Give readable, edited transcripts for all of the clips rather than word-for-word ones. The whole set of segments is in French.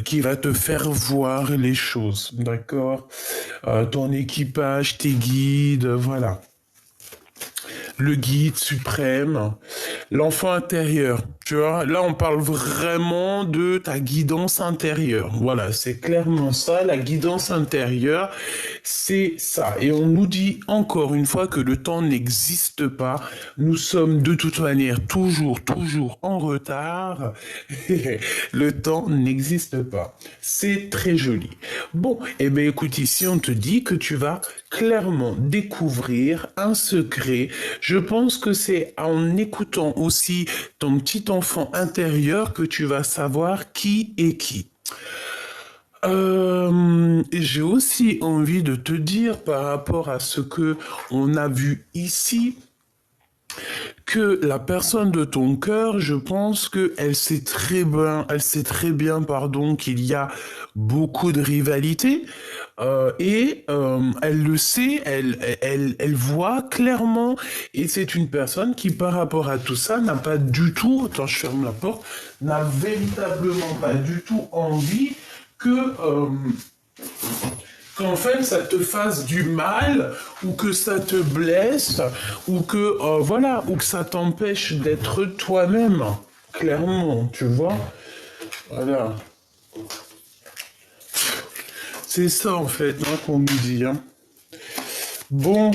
qui va te faire voir les choses, d'accord? Ton équipage, tes guides, voilà. Le guide suprême, l'enfant intérieur. Tu vois, là, on parle vraiment de ta guidance intérieure. Voilà, c'est clairement ça, la guidance intérieure, c'est ça. Et on nous dit encore une fois que le temps n'existe pas. Nous sommes de toute manière toujours en retard. Le temps n'existe pas. C'est très joli. Bon, eh bien écoute, ici on te dit que tu vas clairement découvrir un secret. Je pense que c'est en écoutant aussi ton petit enfant intérieur que tu vas savoir qui est qui. J'ai aussi envie de te dire par rapport à ce que on a vu ici, que la personne de ton cœur, je pense que elle sait très bien, pardon, qu'il y a beaucoup de rivalité, elle le sait, elle voit clairement, et c'est une personne qui, par rapport à tout ça, n'a pas du tout, attends, je ferme la porte, n'a véritablement pas du tout envie que qu'en fait ça te fasse du mal ou que ça te blesse ou que voilà ou que ça t'empêche d'être toi-même clairement tu vois voilà c'est ça en fait hein, qu'on nous dit hein. Bon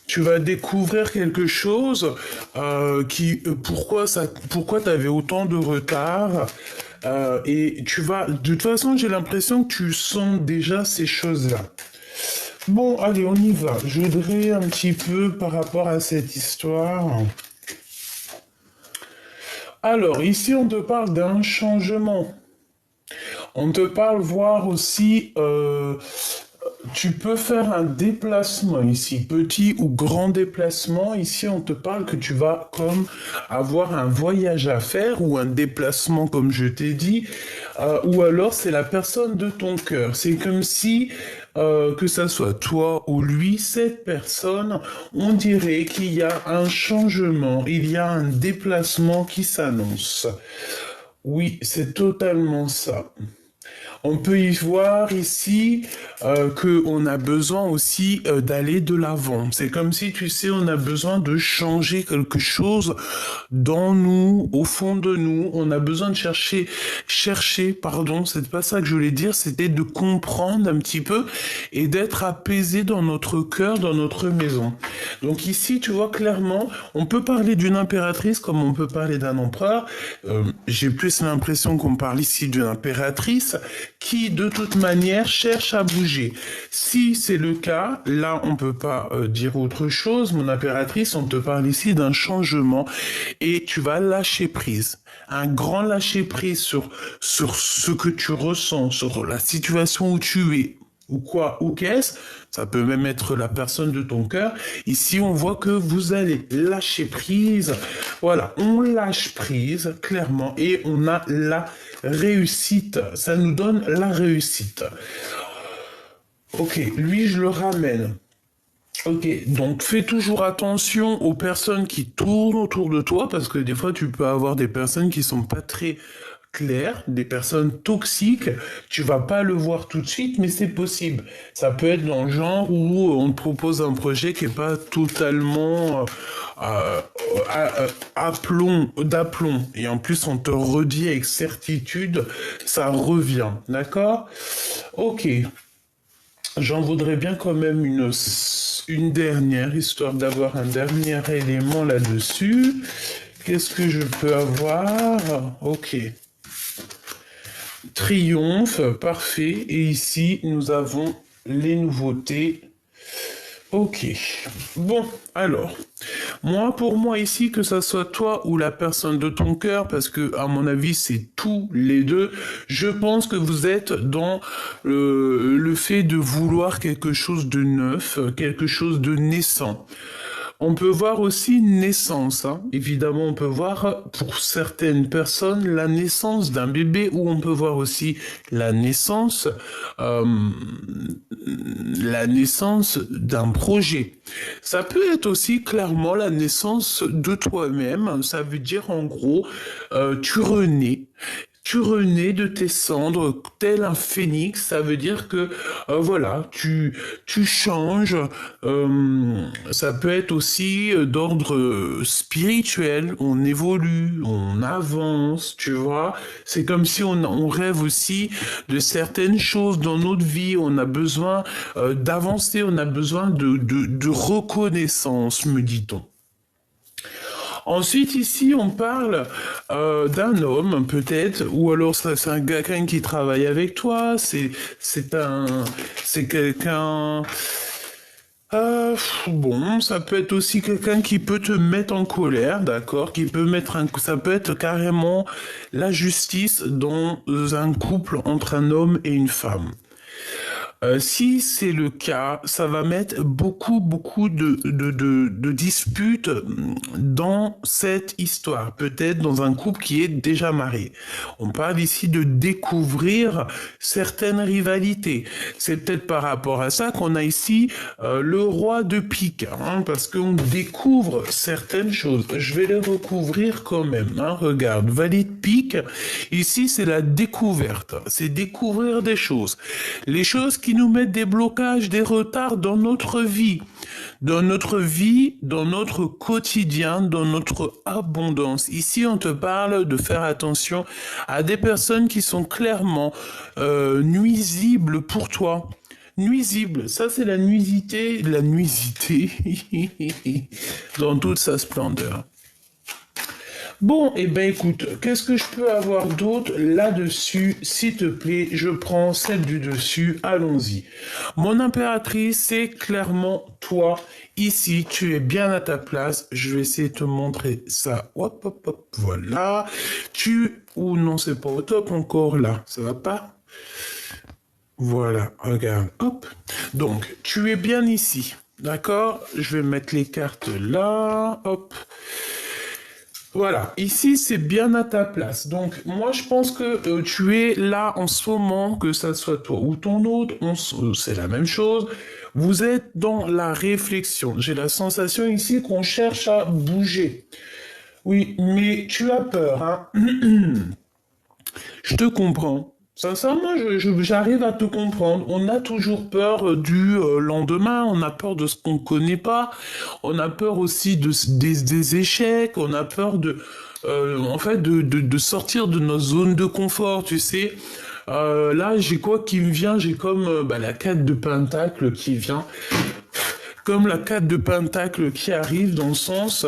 tu vas découvrir quelque chose pourquoi t'avais autant de retard et tu vas de toute façon j'ai l'impression que tu sens déjà ces choses-là. Bon, allez, on y va. Je voudrais un petit peu par rapport à cette histoire. Alors, ici, on te parle d'un changement. On te parle voir aussi, tu peux faire un déplacement ici, petit ou grand déplacement. Ici, on te parle que tu vas comme avoir un voyage à faire ou un déplacement, comme je t'ai dit, ou alors c'est la personne de ton cœur. C'est comme si, que ça soit toi ou lui, cette personne, on dirait qu'il y a un changement, il y a un déplacement qui s'annonce. Oui, c'est totalement ça. On peut y voir ici qu'on a besoin aussi d'aller de l'avant. C'est comme si, tu sais, on a besoin de changer quelque chose dans nous, au fond de nous. On a besoin de pardon, c'est pas ça que je voulais dire, c'était de comprendre un petit peu et d'être apaisé dans notre cœur, dans notre maison. Donc ici, tu vois clairement, on peut parler d'une impératrice comme on peut parler d'un empereur. J'ai plus l'impression qu'on parle ici d'une impératrice qui, de toute manière, cherche à bouger. Si c'est le cas, là, on peut pas dire autre chose. Mon impératrice, on te parle ici d'un changement et tu vas lâcher prise. Un grand lâcher prise sur ce que tu ressens, sur la situation où tu es, ou quoi, ou qu'est-ce, ça peut même être la personne de ton cœur. Ici, on voit que vous allez lâcher prise. Voilà, on lâche prise, clairement, et on a la réussite. Ça nous donne la réussite. Ok, lui, je le ramène. Ok, donc fais toujours attention aux personnes qui tournent autour de toi, parce que des fois, tu peux avoir des personnes qui sont pas très claires, des personnes toxiques. Tu vas pas le voir tout de suite, mais c'est possible. Ça peut être dans le genre où on te propose un projet qui est pas totalement d'aplomb. Et en plus, on te redit avec certitude, ça revient. D'accord? Ok. J'en voudrais bien quand même une dernière, histoire d'avoir un dernier élément là-dessus. Qu'est-ce que je peux avoir? Ok. Triomphe, parfait. Et ici, nous avons les nouveautés. Ok. Bon, alors, pour moi ici, que ça soit toi ou la personne de ton cœur, parce que à mon avis c'est tous les deux, je pense que vous êtes dans le fait de vouloir quelque chose de neuf, quelque chose de naissant. On peut voir aussi une naissance, hein. Évidemment, on peut voir pour certaines personnes la naissance d'un bébé ou on peut voir aussi la naissance, euh, la naissance d'un projet. Ça peut être aussi clairement la naissance de toi-même. Ça veut dire en gros, tu renais. Tu renais de tes cendres tel un phénix, ça veut dire que voilà, tu changes. Ça peut être aussi d'ordre spirituel. On évolue, on avance, tu vois. C'est comme si on rêve aussi de certaines choses dans notre vie. On a besoin d'avancer, on a besoin de reconnaissance, me dit-on. Ensuite, ici, on parle d'un homme, peut-être, ou alors c'est un quelqu'un qui travaille avec toi, c'est quelqu'un. Bon, ça peut être aussi quelqu'un qui peut te mettre en colère, d'accord, ça peut être carrément la justice dans un couple entre un homme et une femme. Si c'est le cas, ça va mettre beaucoup de disputes dans cette histoire, peut-être dans un couple qui est déjà marié. On parle ici de découvrir certaines rivalités. C'est peut-être par rapport à ça qu'on a ici le roi de pique, hein, parce qu'on découvre certaines choses. Je vais les recouvrir quand même. Hein. Regarde, valet de pique, ici c'est la découverte, c'est découvrir des choses. Les choses qui nous mettent des blocages, des retards dans notre vie, dans notre quotidien, dans notre abondance. Ici, on te parle de faire attention à des personnes qui sont clairement nuisibles pour toi. Nuisible, ça c'est la nuisité dans toute sa splendeur. Bon, eh ben écoute, qu'est-ce que je peux avoir d'autre là-dessus? S'il te plaît, je prends celle du dessus, allons-y. Mon impératrice, c'est clairement toi. Ici, tu es bien à ta place. Je vais essayer de te montrer ça. Hop, hop, hop, voilà. Ou non, c'est pas au top encore là. Ça va pas? Voilà, regarde, hop. Donc, tu es bien ici. D'accord? Je vais mettre les cartes là. Hop. Voilà, ici c'est bien à ta place. Donc moi je pense que tu es là en ce moment, que ça soit toi ou ton autre, c'est la même chose. Vous êtes dans la réflexion. J'ai la sensation ici qu'on cherche à bouger. Oui, mais tu as peur, hein. Je te comprends. Sincèrement, j'arrive à te comprendre. On a toujours peur du lendemain, on a peur de ce qu'on ne connaît pas, on a peur aussi des échecs, on a peur en fait, de sortir de nos zones de confort, tu sais. Là, j'ai quoi qui me vient? J'ai comme la 4 de Pentacle qui vient. Comme la 4 de Pentacle qui arrive dans le sens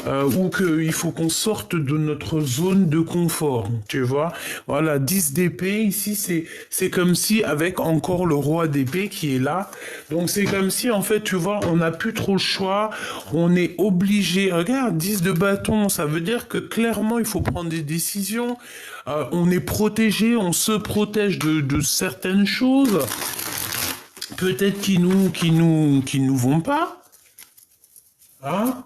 où il faut qu'on sorte de notre zone de confort, tu vois. Voilà, 10 d'épée, ici c'est comme si avec encore le roi d'épée qui est là. Donc c'est comme si en fait, tu vois, on n'a plus trop le choix, on est obligé. Regarde, 10 de bâton, ça veut dire que clairement il faut prendre des décisions. On est protégé, on se protège de certaines choses. Peut-être qui nous vont pas. Hein?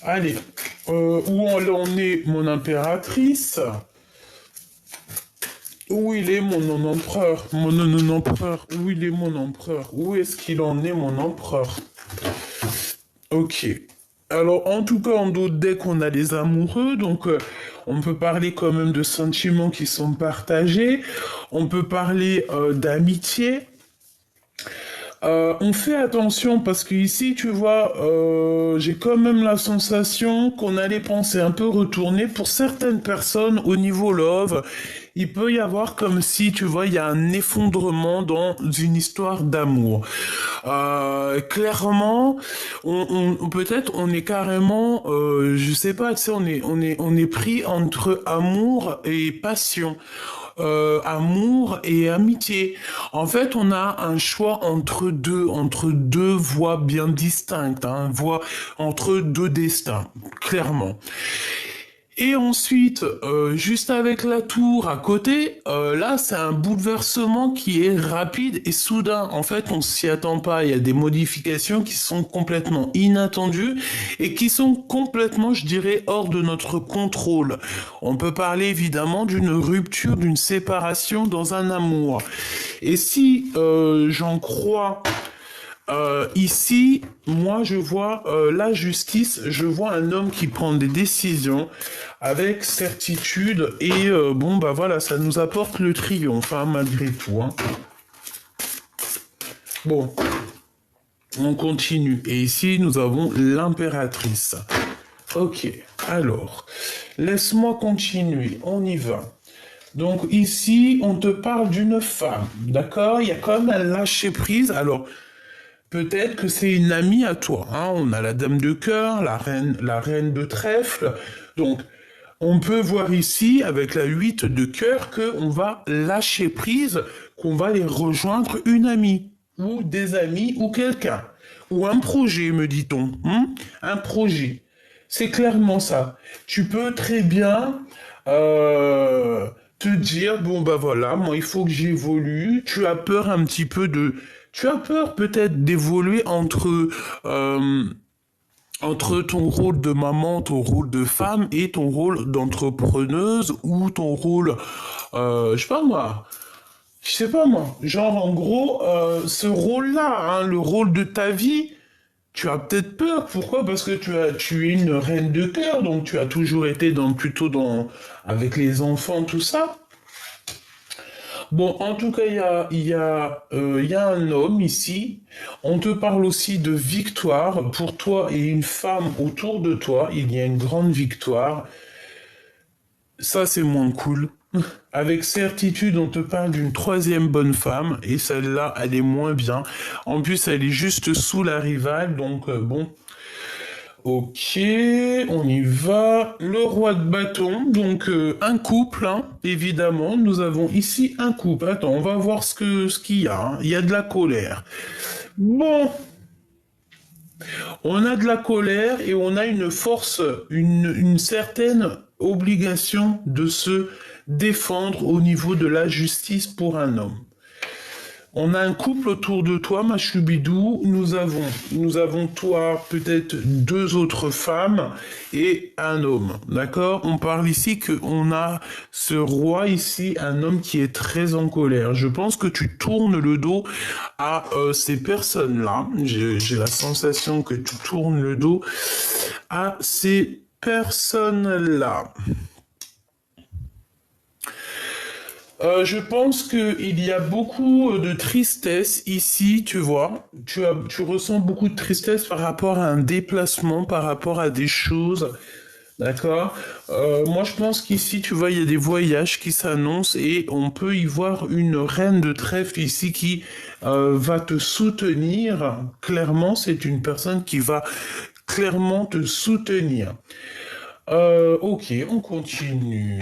Allez. Où on est, mon impératrice? Où il est mon empereur? Mon empereur. Où il est mon empereur? Où est-ce qu'il en est, mon empereur? Ok. Alors, en tout cas, en d'autres decks, on a les amoureux, donc on peut parler quand même de sentiments qui sont partagés, on peut parler d'amitié. On fait attention parce que ici, tu vois, j'ai quand même la sensation qu'on a les pensées un peu retournées. Pour certaines personnes, au niveau love, il peut y avoir comme si, tu vois, il y a un effondrement dans une histoire d'amour. Clairement, peut-être on est carrément, je sais pas, tu sais, on est pris entre amour et passion. Amour et amitié. En fait, on a un choix entre deux voies bien distinctes, hein, entre deux destins, clairement. Et ensuite, juste avec la tour à côté, là, c'est un bouleversement qui est rapide et soudain. En fait, on s'y attend pas. Il y a des modifications qui sont complètement inattendues et qui sont complètement, je dirais, hors de notre contrôle. On peut parler évidemment d'une rupture, d'une séparation dans un amour. Et si j'en crois ici, moi, je vois la justice, je vois un homme qui prend des décisions avec certitude et bon, bah voilà, ça nous apporte le triomphe, hein, malgré tout. Hein. Bon, on continue. Et ici, nous avons l'impératrice. Ok, alors, laisse-moi continuer, on y va. Donc ici, on te parle d'une femme, d'accord? Il y a quand même un lâcher-prise. Alors, peut-être que c'est une amie à toi. Hein. On a la dame de cœur, la reine de trèfle. Donc, on peut voir ici, avec la 8 de cœur, qu'on va lâcher prise, qu'on va aller rejoindre une amie, ou des amis, ou quelqu'un. Ou un projet, me dit-on. Hein. Un projet. C'est clairement ça. Tu peux très bien te dire, bon bah voilà, moi il faut que j'évolue. Tu as peur un petit peu de... Tu as peur peut-être d'évoluer euh, entre ton rôle de maman, ton rôle de femme et ton rôle d'entrepreneuse ou ton rôle, je sais pas moi, genre en gros, ce rôle-là, hein, le rôle de ta vie, tu as peut-être peur. Pourquoi? Parce que tu es une reine de cœur, donc tu as toujours été plutôt avec les enfants, tout ça. Bon, en tout cas, il y a un homme ici. On te parle aussi de victoire. Pour toi et une femme autour de toi, il y a une grande victoire. Ça, c'est moins cool. Avec certitude, on te parle d'une troisième bonne femme, et celle-là, elle est moins bien. En plus, elle est juste sous la rivale, donc bon. Ok, on y va. Le roi de bâton, donc un couple, hein, évidemment. Nous avons ici un couple. Attends, on va voir ce qu'il y a. Hein. Il y a de la colère. Bon, on a de la colère et on a une force, une certaine obligation de se défendre au niveau de la justice pour un homme. On a un couple autour de toi, ma choubidou. Nous avons toi, peut-être deux autres femmes et un homme. D'accord? On parle ici qu'on a ce roi ici, un homme qui est très en colère. Je pense que tu tournes le dos à ces personnes-là. J'ai la sensation que tu tournes le dos à ces personnes-là. Je pense qu'il y a beaucoup de tristesse ici, tu vois. Tu ressens beaucoup de tristesse par rapport à un déplacement, par rapport à des choses. D'accord? Moi, je pense qu'ici, tu vois, il y a des voyages qui s'annoncent et on peut y voir une reine de trèfle ici qui va te soutenir. Clairement, c'est une personne qui va clairement te soutenir. Ok, on continue.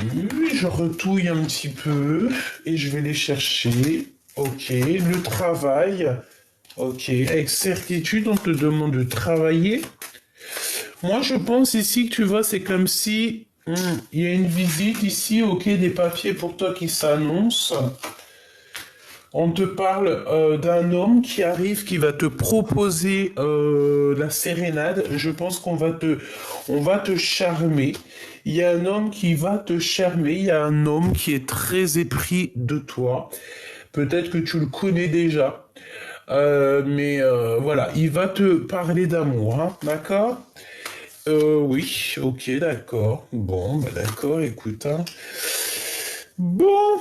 Je retouille un petit peu et je vais les chercher. Ok, le travail. Ok, avec certitude, on te demande de travailler. Moi, je pense ici que tu vois, c'est comme si il y a une visite ici, ok, des papiers pour toi qui s'annoncent. On te parle d'un homme qui arrive, qui va te proposer la sérénade. Je pense on va te charmer. Il y a un homme qui va te charmer. Il y a un homme qui est très épris de toi. Peut-être que tu le connais déjà. Mais voilà, il va te parler d'amour, hein, d'accord? Oui, ok, d'accord. Bon, bah d'accord, écoute, hein. Bon,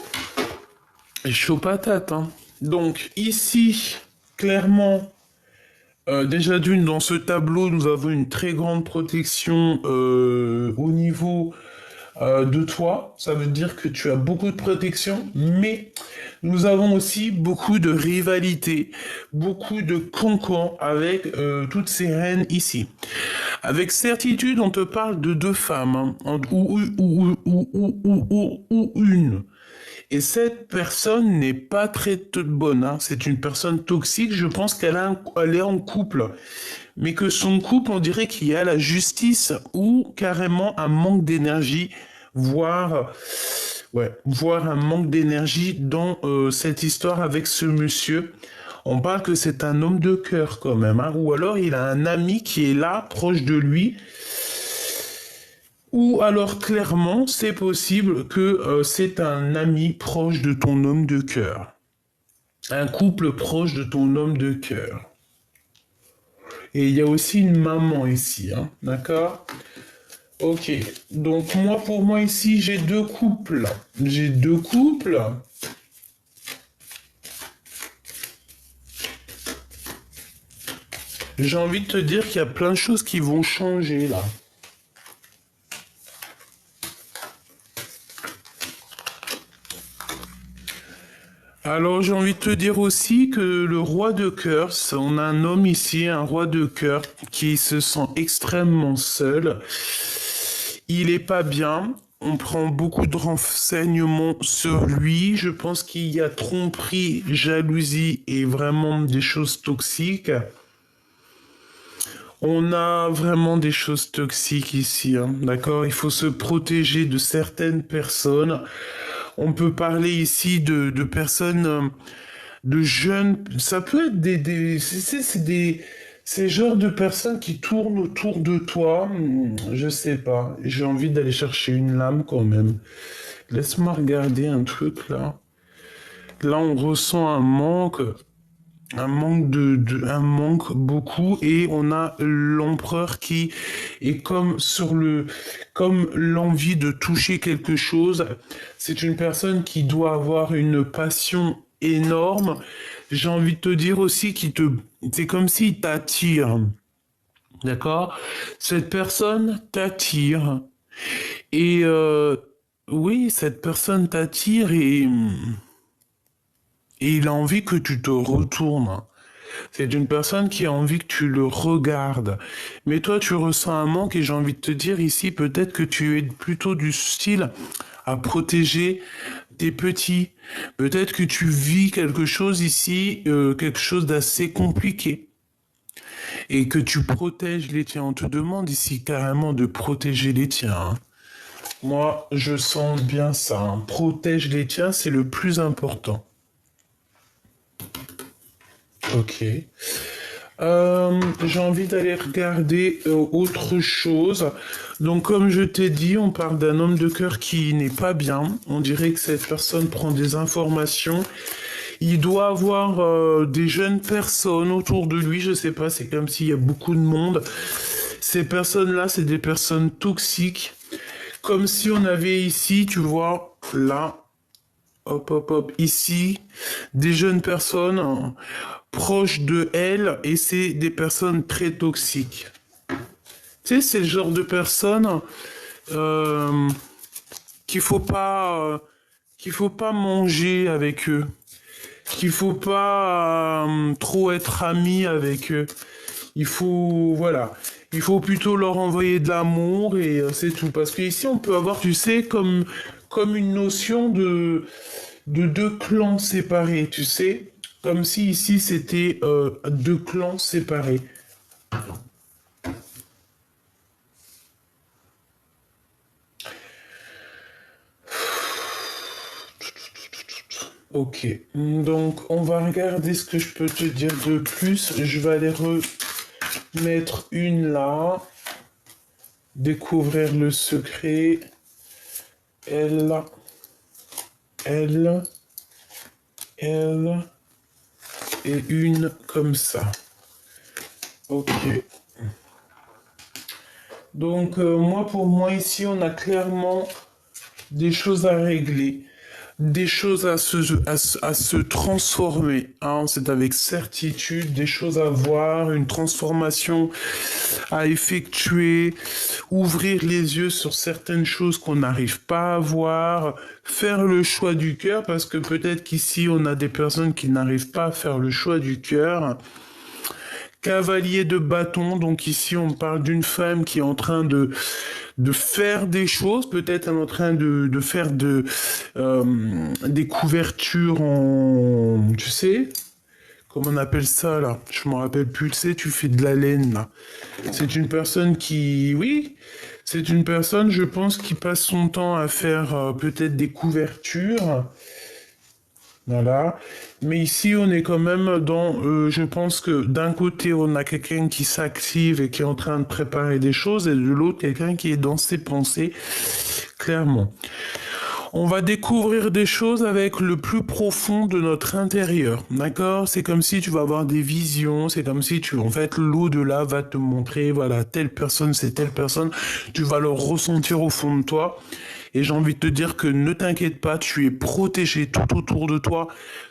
chaud patate, hein. Donc, ici, clairement, déjà d'une, dans ce tableau, nous avons une très grande protection au niveau de toi. Ça veut dire que tu as beaucoup de protection, mais nous avons aussi beaucoup de rivalité, beaucoup de cancans avec toutes ces reines ici. Avec certitude, on te parle de deux femmes, hein, ou une. Et cette personne n'est pas très bonne, hein. C'est une personne toxique. Je pense elle est en couple. Mais que son couple, on dirait qu'il y a la justice ou carrément un manque d'énergie, voire, voire un manque d'énergie dans cette histoire avec ce monsieur. On parle que c'est un homme de cœur quand même, hein. Ou alors il a un ami qui est là, proche de lui. Ou alors clairement, c'est possible que c'est un ami proche de ton homme de cœur. Un couple proche de ton homme de cœur. Et il y a aussi une maman ici, hein, d'accord? Ok, donc moi, pour moi ici, j'ai deux couples. J'ai deux couples. J'ai envie de te dire qu'il y a plein de choses qui vont changer là. Alors j'ai envie de te dire aussi que le roi de cœur, on a un homme ici, un roi de cœur, qui se sent extrêmement seul. Il est pas bien. On prend beaucoup de renseignements sur lui. Je pense qu'il y a tromperie, jalousie et vraiment des choses toxiques. On a vraiment des choses toxiques ici, hein, d'accord? Il faut se protéger de certaines personnes. On peut parler ici de personnes, de jeunes. Ça peut être c'est des, ces genres de personnes qui tournent autour de toi. Je sais pas. J'ai envie d'aller chercher une lame quand même. Laisse-moi regarder un truc là. Là, on ressent un manque beaucoup, et on a l'empereur qui est comme l'envie de toucher quelque chose. C'est une personne qui doit avoir une passion énorme. J'ai envie de te dire aussi c'est comme s'il t'attire. D'accord? Cette personne t'attire. Et, oui, cette personne t'attire et il a envie que tu te retournes. C'est une personne qui a envie que tu le regardes. Mais toi, tu ressens un manque, et j'ai envie de te dire ici, peut-être que tu es plutôt du style à protéger tes petits. Peut-être que tu vis quelque chose ici, quelque chose d'assez compliqué. Et que tu protèges les tiens. On te demande ici carrément de protéger les tiens, hein. Moi, je sens bien ça, hein. Protège les tiens, c'est le plus important. Ok. J'ai envie d'aller regarder autre chose. Donc, comme je t'ai dit, on parle d'un homme de cœur qui n'est pas bien. On dirait que cette personne prend des informations. Il doit avoir des jeunes personnes autour de lui. Je sais pas, c'est comme s'il y a beaucoup de monde. Ces personnes-là, c'est des personnes toxiques. Comme si on avait ici, tu vois, là, hop, hop, hop, ici, des jeunes personnes, hein, proches de elle, et c'est des personnes très toxiques. Tu sais, c'est le genre de personnes euh, qu'il faut pas, qu'il faut pas manger avec eux, qu'il faut pas trop être ami avec eux. Il faut, voilà, il faut plutôt leur envoyer de l'amour, et c'est tout. Parce qu'ici, on peut avoir, tu sais, comme une notion de deux clans séparés, tu sais. Comme si ici, c'était deux clans séparés. Ok, donc on va regarder ce que je peux te dire de plus. Je vais aller remettre une là. Découvrir le secret. Elle, elle, elle, et une comme ça. Ok. Donc moi, pour moi, ici, on a clairement des choses à régler, des choses à se transformer, hein. C'est avec certitude, des choses à voir, une transformation à effectuer, ouvrir les yeux sur certaines choses qu'on n'arrive pas à voir, faire le choix du cœur, parce que peut-être qu'ici on a des personnes qui n'arrivent pas à faire le choix du cœur. Cavalier de bâton, donc ici on parle d'une femme qui est en train de faire des choses, peut-être en train de faire des couvertures en, tu sais, comment on appelle ça là? Je me rappelle plus, tu sais, tu fais de la laine là. C'est une personne qui, oui, c'est une personne, je pense, qui passe son temps à faire peut-être des couvertures. Voilà. Mais ici, on est quand même dans, je pense que d'un côté, on a quelqu'un qui s'active et qui est en train de préparer des choses, et de l'autre, quelqu'un qui est dans ses pensées, clairement. On va découvrir des choses avec le plus profond de notre intérieur, d'accord? C'est comme si tu vas avoir des visions, c'est comme si tu, en fait, l'au-delà va te montrer, voilà, telle personne, c'est telle personne, tu vas le ressentir au fond de toi. Et j'ai envie de te dire que ne t'inquiète pas, tu es protégé tout autour de toi,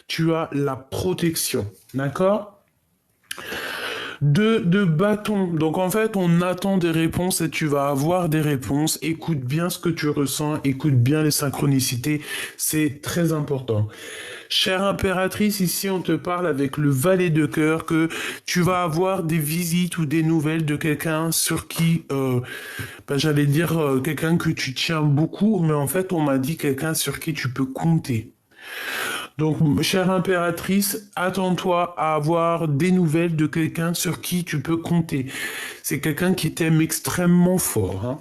tu as la protection, d'accord? De bâton. Donc en fait, on attend des réponses et tu vas avoir des réponses. Écoute bien ce que tu ressens, écoute bien les synchronicités, c'est très important. Chère impératrice, ici on te parle avec le valet de cœur que tu vas avoir des visites ou des nouvelles de quelqu'un sur qui, j'allais dire quelqu'un que tu tiens beaucoup, mais en fait on m'a dit quelqu'un sur qui tu peux compter. Donc, chère impératrice, attends-toi à avoir des nouvelles de quelqu'un sur qui tu peux compter. C'est quelqu'un qui t'aime extrêmement fort, hein.